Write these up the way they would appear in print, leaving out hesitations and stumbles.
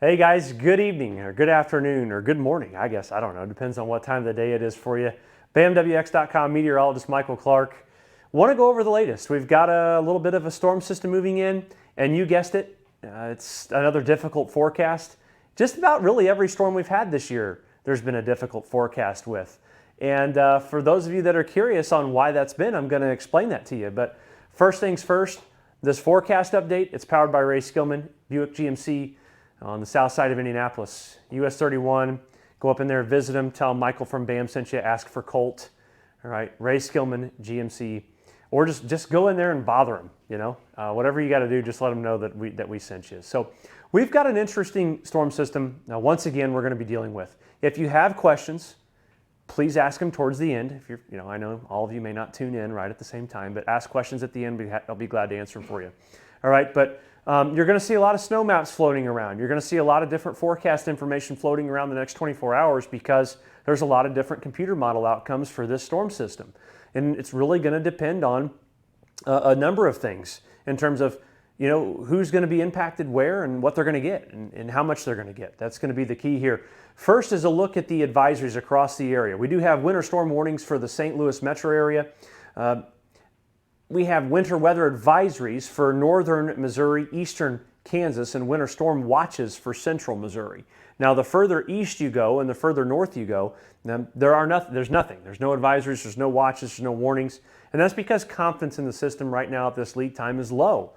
Hey guys, good evening or good afternoon or good morning, I guess. I don't know. Depends on what time of the day it is for you. BAMWX.com meteorologist Michael Clark. Want to go over the latest. We've got a little bit of a storm system moving in, and you guessed it, it's another difficult forecast. Just about really every storm we've had this year, there's been a difficult forecast with. And for those of you that are curious on why that's been, I'm going to explain that to you. But first things first, this forecast update, it's powered by Ray Skillman, Buick GMC, on the south side of Indianapolis. US 31, go up in there, visit him, tell him Michael from BAM sent you, ask for Colt. All right, Ray Skillman, GMC. Or just go in there and bother him, you know. Whatever you got to do, just let him know that we sent you. So we've got an interesting storm system, now once again, we're going to be dealing with. If you have questions, please ask them towards the end. If you're, I know all of you may not tune in right at the same time, but ask questions at the end. I'll be glad to answer them for you. All right, but you're going to see a lot of snow maps floating around. You're going to see a lot of different forecast information floating around the next 24 hours because there's a lot of different computer model outcomes for this storm system. And it's really going to depend on a number of things in terms of, who's going to be impacted where and what they're going to get and how much they're going to get. That's going to be the key here. First is a look at the advisories across the area. We do have winter storm warnings for the St. Louis metro area. We have winter weather advisories for northern Missouri, eastern Kansas, and winter storm watches for central Missouri. Now, the further east you go and the further north you go, there's nothing. There's no advisories, there's no watches, there's no warnings. And that's because confidence in the system right now at this lead time is low.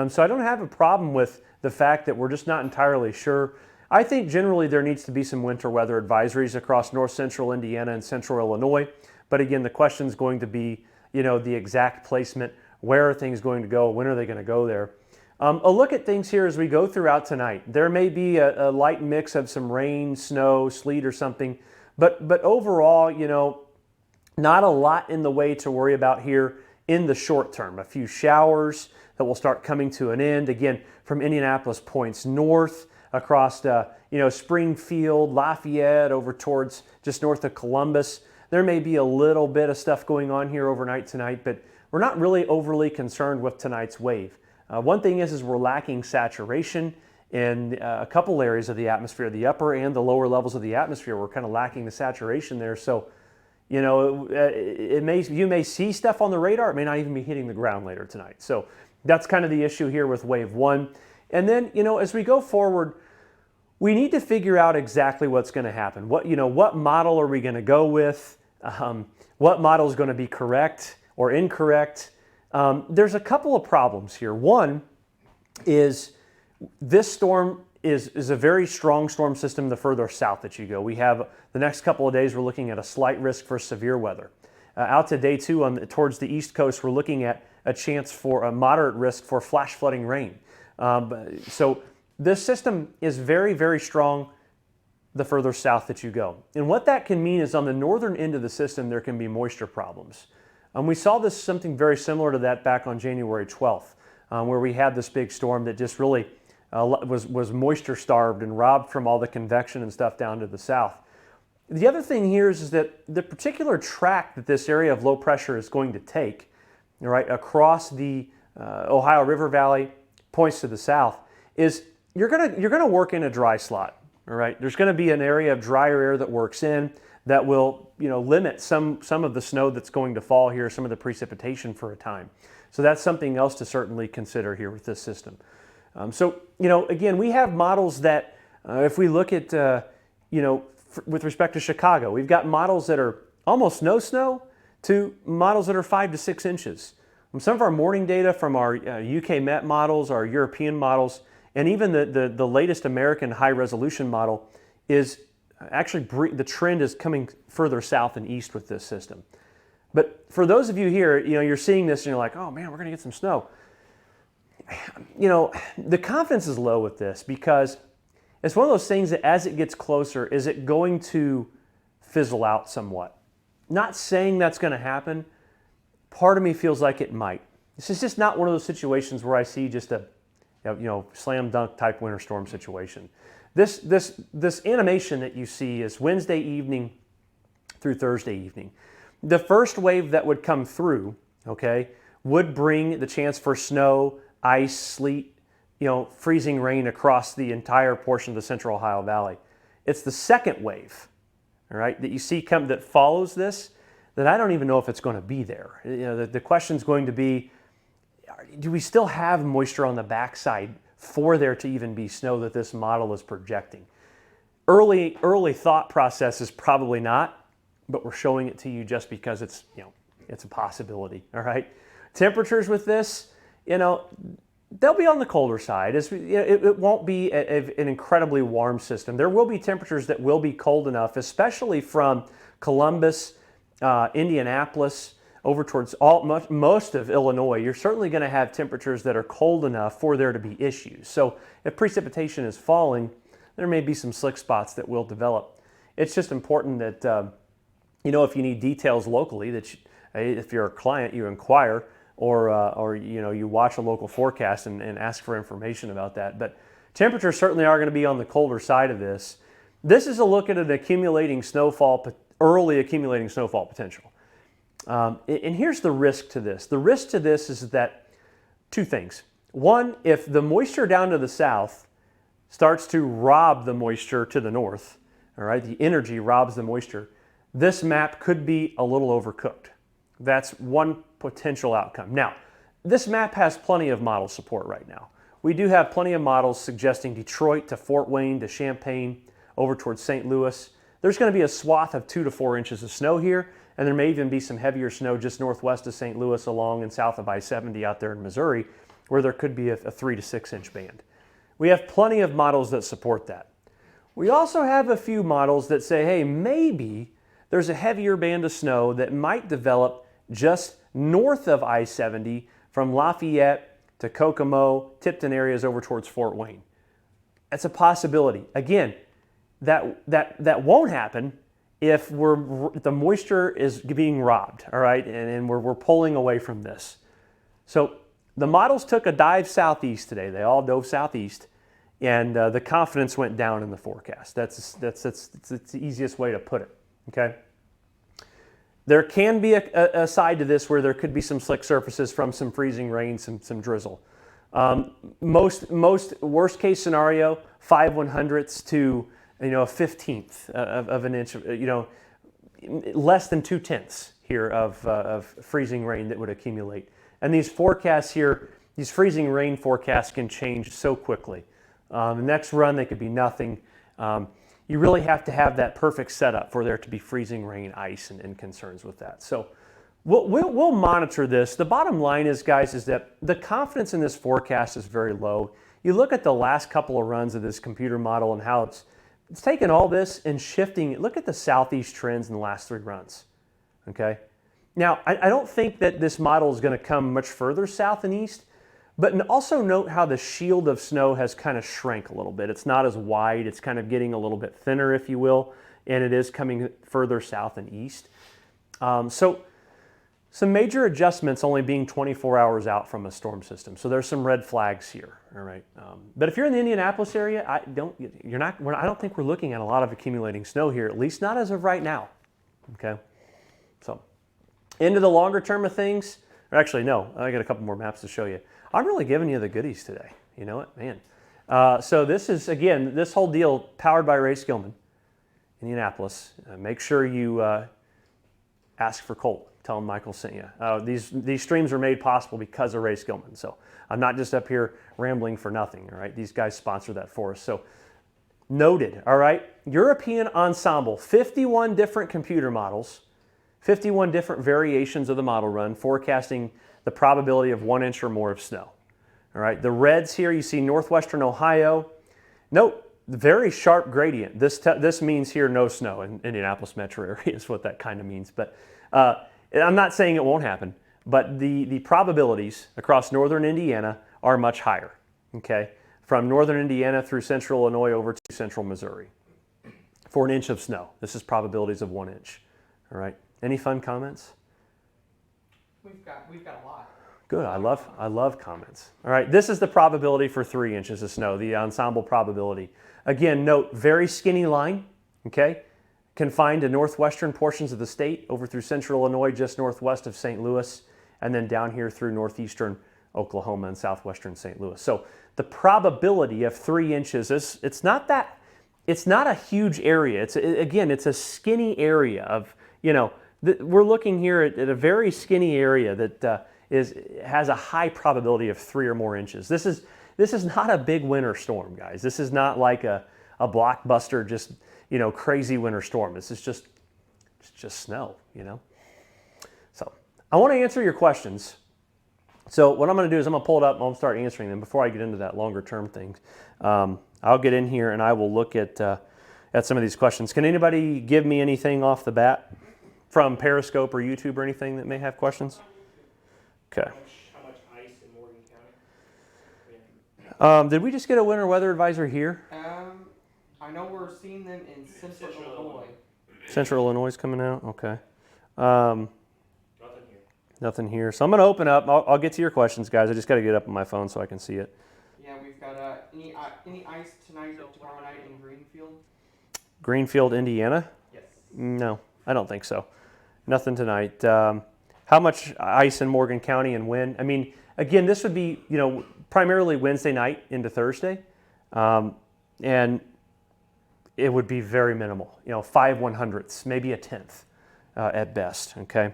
So I don't have a problem with the fact that we're just not entirely sure. I think generally there needs to be some winter weather advisories across north central Indiana and central Illinois. But again, the question is going to be, the exact placement, where are things going to go, when are they going to go there. A look at things here as we go throughout tonight. There may be a light mix of some rain, snow, sleet or something, but overall, not a lot in the way to worry about here in the short term. A few showers that will start coming to an end. Again, from Indianapolis points north across Springfield, Lafayette, over towards just north of Columbus. There may be a little bit of stuff going on here overnight tonight, but we're not really overly concerned with tonight's wave. One thing is we're lacking saturation in a couple areas of the atmosphere, the upper and the lower levels of the atmosphere. We're kind of lacking the saturation there. So, you may see stuff on the radar. It may not even be hitting the ground later tonight. So that's kind of the issue here with wave one. And then, as we go forward, we need to figure out exactly what's going to happen. What model are we going to go with? What model is going to be correct or incorrect? There's a couple of problems here. One is this storm is a very strong storm system the further south that you go. We have the next couple of days, we're looking at a slight risk for severe weather. Out to day two towards the east coast, we're looking at a chance for a moderate risk for flash flooding rain. So this system is very, very strong the further south that you go. And what that can mean is on the northern end of the system, there can be moisture problems. We saw something very similar to that back on January 12th, where we had this big storm that just really was moisture starved and robbed from all the convection and stuff down to the south. The other thing here is that the particular track that this area of low pressure is going to take, right, across the Ohio River Valley, points to the south, is you're gonna work in a dry slot. All right, there's going to be an area of drier air that works in that will, limit some of the snow that's going to fall here, some of the precipitation for a time. So that's something else to certainly consider here with this system. Again, we have models that, if we look at, with respect to Chicago, we've got models that are almost no snow to models that are 5 to 6 inches. Some of our morning data from our UK Met models, our European models, and even the latest American high-resolution model is actually, the trend is coming further south and east with this system. But for those of you here, you're seeing this and you're like, oh man, we're going to get some snow. The confidence is low with this because it's one of those things that as it gets closer, is it going to fizzle out somewhat? Not saying that's going to happen. Part of me feels like it might. This is just not one of those situations where I see just a slam dunk type winter storm situation. This animation that you see is Wednesday evening through Thursday evening. The first wave that would come through, would bring the chance for snow, ice, sleet, freezing rain across the entire portion of the central Ohio Valley. It's the second wave, all right, that you see that follows this, that I don't even know if it's going to be there. The question is going to be, do we still have moisture on the backside for there to even be snow that this model is projecting? Early thought process is probably not, but we're showing it to you just because it's a possibility. All right, temperatures with this, they'll be on the colder side. It won't be an incredibly warm system. There will be temperatures that will be cold enough, especially from Columbus, Indianapolis, over towards most of Illinois. You're certainly going to have temperatures that are cold enough for there to be issues. So if precipitation is falling, there may be some slick spots that will develop. It's just important that, if you need details locally, that if you're a client, you inquire, or you watch a local forecast and ask for information about that. But temperatures certainly are going to be on the colder side of this. This is a look at an early accumulating snowfall potential. And here's the risk to this. The risk to this is that two things. One, if the moisture down to the south starts to rob the moisture to the north, all right, the energy robs the moisture, this map could be a little overcooked. That's one potential outcome. Now, this map has plenty of model support right now. We do have plenty of models suggesting Detroit to Fort Wayne to Champaign over towards St. Louis. There's going to be a swath of 2 to 4 inches of snow here, and there may even be some heavier snow just northwest of St. Louis along and south of I-70 out there in Missouri, where there could be a 3 to 6 inch band. We have plenty of models that support that. We also have a few models that say, hey, maybe there's a heavier band of snow that might develop just north of I-70 from Lafayette to Kokomo, Tipton areas over towards Fort Wayne. That's a possibility. Again, that won't happen if the moisture is being robbed, all right, and we're pulling away from this. So the models took a dive southeast today. They all dove southeast, and the confidence went down in the forecast. That's the easiest way to put it, okay? There can be a side to this where there could be some slick surfaces from some freezing rain, some drizzle. Most worst case scenario, 5/100ths to a 15th of an inch, less than 2/10 here of freezing rain that would accumulate. And these forecasts here, these freezing rain forecasts can change so quickly. The next run, they could be nothing. You really have to have that perfect setup for there to be freezing rain, ice, and concerns with that. So we'll monitor this. The bottom line is, guys, is that the confidence in this forecast is very low. You look at the last couple of runs of this computer model and how it's taken all this and shifting. Look at the southeast trends in the last 3 runs, okay? Now, I don't think that this model is going to come much further south and east, but also note how the shield of snow has kind of shrank a little bit. It's not as wide. It's kind of getting a little bit thinner, if you will, and it is coming further south and east. So some major adjustments only being 24 hours out from a storm system. So there's some red flags here, all right? But if you're in the Indianapolis area, I don't think we're looking at a lot of accumulating snow here, at least not as of right now, okay? So into the longer term of things, or actually, no, I got a couple more maps to show you. I'm really giving you the goodies today. You know what, man? So this is, again, this whole deal powered by Ray Skillman, Indianapolis. Make sure you ask for Colt. Tell him Michael sent you. These streams are made possible because of Ray Skillman. So I'm not just up here rambling for nothing, all right? These guys sponsor that for us. So noted, all right? European Ensemble, 51 different computer models, 51 different variations of the model run, forecasting the probability of 1 inch or more of snow. All right, the reds here, you see northwestern Ohio. Note, very sharp gradient. This means here no snow in Indianapolis metro area is what that kind of means. But I'm not saying it won't happen, but the probabilities across northern Indiana are much higher, okay? From northern Indiana through central Illinois over to central Missouri for 1 inch of snow. This is probabilities of 1 inch, all right? Any fun comments? We've got a lot. Good, I love comments. All right, this is the probability for 3 inches of snow, the ensemble probability. Again, note, very skinny line, okay? Confined to northwestern portions of the state, over through central Illinois, just northwest of St. Louis, and then down here through northeastern Oklahoma and southwestern St. Louis. So the probability of 3 inches is it's not a huge area. It's a skinny area of, we're looking here at a very skinny area that has a high probability of 3 or more inches. This is not a big winter storm, guys. This is not like a blockbuster, just crazy winter storm. This is just snow, So I want to answer your questions. So what I'm going to do is I'm going to pull it up and I'll start answering them before I get into that longer term things. I'll get in here and I will look at some of these questions. Can anybody give me anything off the bat from Periscope or YouTube or anything that may have questions? Okay. How much ice in Morgan County? Did we just get a winter weather advisory here? I know we're seeing them in Central Illinois. Central Illinois is coming out? Okay. Nothing here. Nothing here. So I'm going to open up. I'll get to your questions, guys. I just got to get up on my phone so I can see it. Yeah, we've got any ice tonight or tomorrow night in Greenfield? Greenfield, Indiana? Yes. No, I don't think so. Nothing tonight. How much ice in Morgan County and when? I mean, again, this would be, primarily Wednesday night into Thursday. And it would be very minimal, 5/100ths, maybe a tenth at best, okay?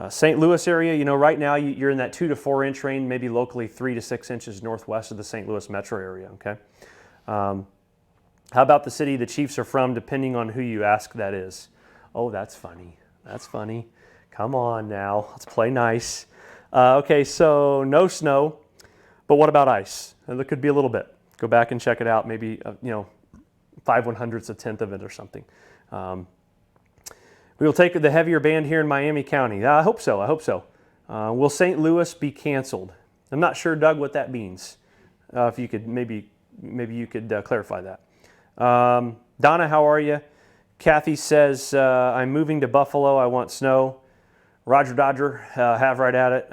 St. Louis area, right now you're in that 2 to 4 inch range, maybe locally 3 to 6 inches northwest of the St. Louis metro area, okay? How about the city the Chiefs are from, depending on who you ask that is? Oh, that's funny. That's funny. Come on now, let's play nice. Okay, so no snow, but what about ice? There could be a little bit. Go back and check it out, maybe, 5/100ths, a tenth of it or something. We will take the heavier band here in Miami County. I hope so. Will St. Louis be canceled? I'm not sure, Doug, what that means. If you could maybe you could clarify that. Donna, how are you? Kathy says, I'm moving to Buffalo. I want snow. Roger Dodger, have right at it.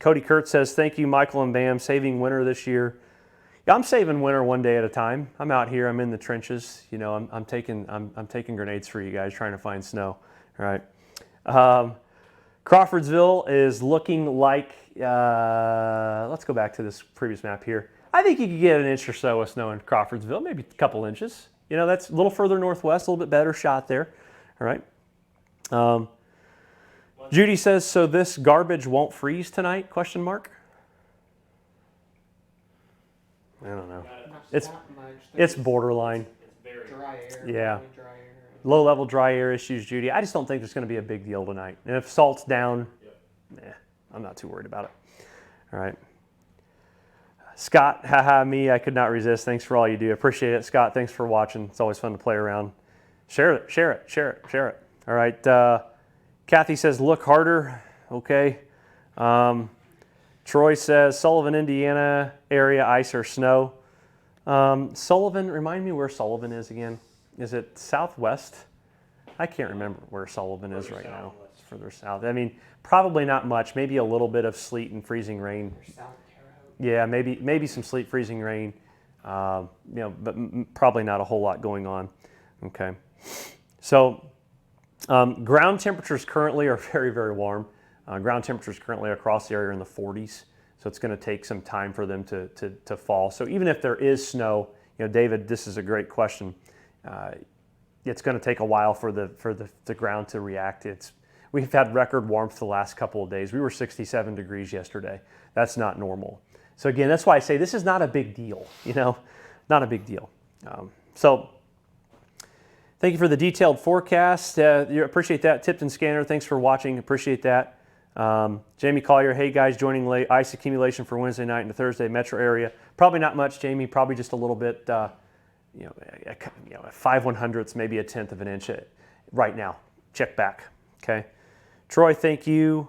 Cody Kurt says, thank you, Michael and Bam, saving winter this year. Yeah, I'm saving winter one day at a time. I'm out here. I'm in the trenches. I'm taking grenades for you guys, trying to find snow. All right. Crawfordsville is looking like. Let's go back to this previous map here. I think you could get an inch or so of snow in Crawfordsville, maybe a couple inches. That's a little further northwest, a little bit better shot there. All right. Judy says, so this garbage won't freeze tonight? Question mark. I don't know. It's borderline. It's very dry air. Yeah. Really dry air. Low-level dry air issues, Judy. I just don't think there's going to be a big deal tonight. And if salt's down, I'm not too worried about it. All right. Scott, haha, me, I could not resist. Thanks for all you do. Appreciate it, Scott. Thanks for watching. It's always fun to play around. Share it. All right. Kathy says, look harder. Okay. Troy says, Sullivan, Indiana area, ice or snow. Sullivan, remind me where Sullivan is again. Is it southwest? I can't remember where Sullivan is right now. It's further south. I mean, probably not much. Maybe a little bit of sleet and freezing rain. Or South Terre Haute. Yeah, maybe some sleet, freezing rain. But probably not a whole lot going on. Okay. So ground temperatures currently are very, very warm. Ground temperatures currently across the area are in the 40s. So it's going to take some time for them to fall. So even if there is snow, David, this is a great question. It's going to take a while for the ground to react. We've had record warmth the last couple of days. We were 67 degrees yesterday. That's not normal. So again, that's why I say this is not a big deal. Not a big deal. So thank you for the detailed forecast. You appreciate that. Tipton Scanner, thanks for watching. Appreciate that. Jamie Collier, hey guys, joining late. Ice accumulation for Wednesday night into Thursday metro area. Probably not much, Jamie. Probably just a little bit. 5/100ths, maybe a tenth of an inch right now. Check back. Okay. Troy, thank you.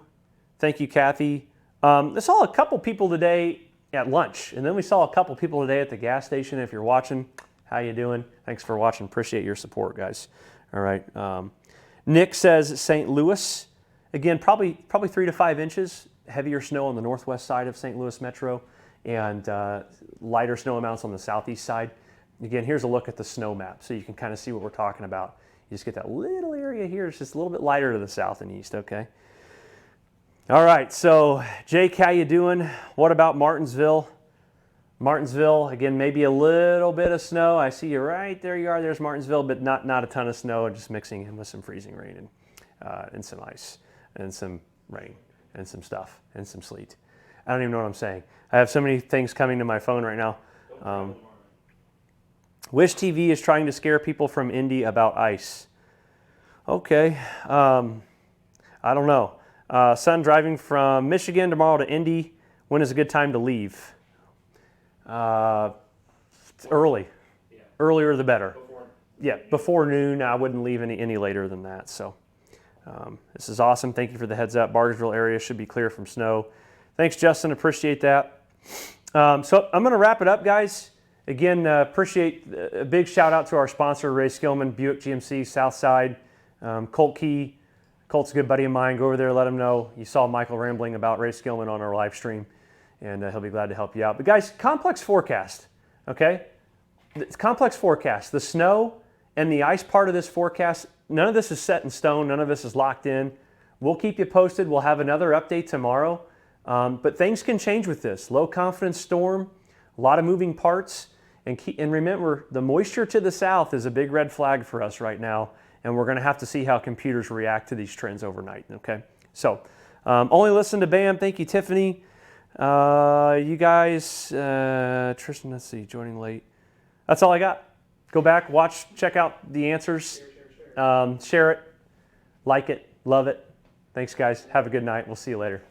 Thank you, Kathy. I saw a couple people today at lunch, and then we saw a couple people today at the gas station. If you're watching, how you doing? Thanks for watching. Appreciate your support, guys. All right. Nick says St. Louis. Again, probably 3 to 5 inches. Heavier snow on the northwest side of St. Louis Metro, and lighter snow amounts on the southeast side. Again, here's a look at the snow map, so you can kind of see what we're talking about. You just get that little area here. It's just a little bit lighter to the south and east, okay? All right, so Jake, how you doing? What about Martinsville? Martinsville, again, maybe a little bit of snow. I see you right there. You are. There's Martinsville, but not a ton of snow. Just mixing in with some freezing rain and some ice and some rain and some stuff and some sleet. I don't even know what I'm saying. I have so many things coming to my phone right now. Wish TV is trying to scare people from Indy about ice. Okay, I don't know. Son driving from Michigan tomorrow to Indy. When is a good time to leave? Early. Yeah. Earlier the better. Before. Yeah, before noon. I wouldn't leave any later than that. So this is awesome. Thank you for the heads up. Bargersville area should be clear from snow. Thanks, Justin. Appreciate that. So I'm going to wrap it up, guys. Again, appreciate a big shout out to our sponsor, Ray Skillman, Buick GMC, Southside, Colt Key. Colt's a good buddy of mine. Go over there, let him know you saw Michael rambling about Ray Skillman on our live stream, and he'll be glad to help you out. But guys, complex forecast, okay? It's complex forecast. The snow and the ice part of this forecast, none of this is set in stone. None of this is locked in. We'll keep you posted. We'll have another update tomorrow. But things can change with this. Low confidence storm, a lot of moving parts. And remember, the moisture to the south is a big red flag for us right now. And we're going to have to see how computers react to these trends overnight, okay? So, only listen to BAM. Thank you, Tiffany. You guys, Tristan, let's see, joining late. That's all I got. Go back, watch, check out the answers. Share it, like it, love it. Thanks, guys. Have a good night. We'll see you later.